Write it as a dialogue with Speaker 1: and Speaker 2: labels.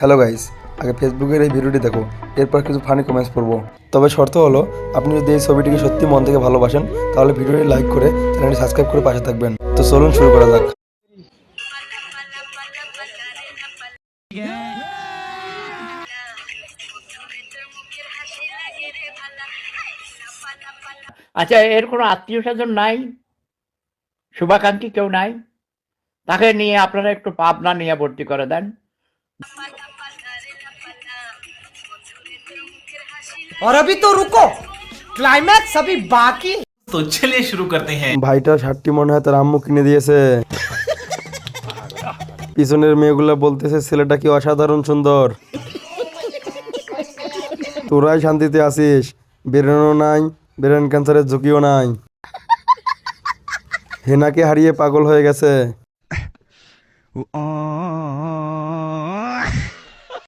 Speaker 1: Hello guys, আগে ফেসবুকের এই ভিডিওটি দেখো, এরপর কিছু ফানি কমেন্টস পড়বো। তবে শর্ত হলো, আপনি যদি এই ছবিটিকে সত্যি মন থেকে ভালোবাসেন তাহলে ভিডিওটি লাইক করে চ্যানেলটি সাবস্ক্রাইব করে পাশে থাকবেন। তো চলুন শুরু করা যাক।
Speaker 2: আচ্ছা, এর কোনো আত্মীয় স্বজন নাই, শুভাকাঙ্ক্ষী কেউ নাই? তাকে নিয়ে আপনারা একটু পাবনা নিয়ে ভর্তি করে দেন।
Speaker 3: और अभी तो रुको, क्लाइमैक्स अभी बाकी।
Speaker 4: तो चलिए शुरू करते हैं।
Speaker 1: ভাইটা শার্টটি মনে হয় তার আম্মু কিনে দিয়েছে। পিছনের মেয়েগুলা বলতেছে ছেলেটা কি অসাধারণ সুন্দর। তোরাই শান্তিতে আছিস, বেরোনো নাই, ব্রেন ক্যান্সারের ঝুঁকিও নাই। হেনাকে হারিয়ে পাগল হয়ে গেছে।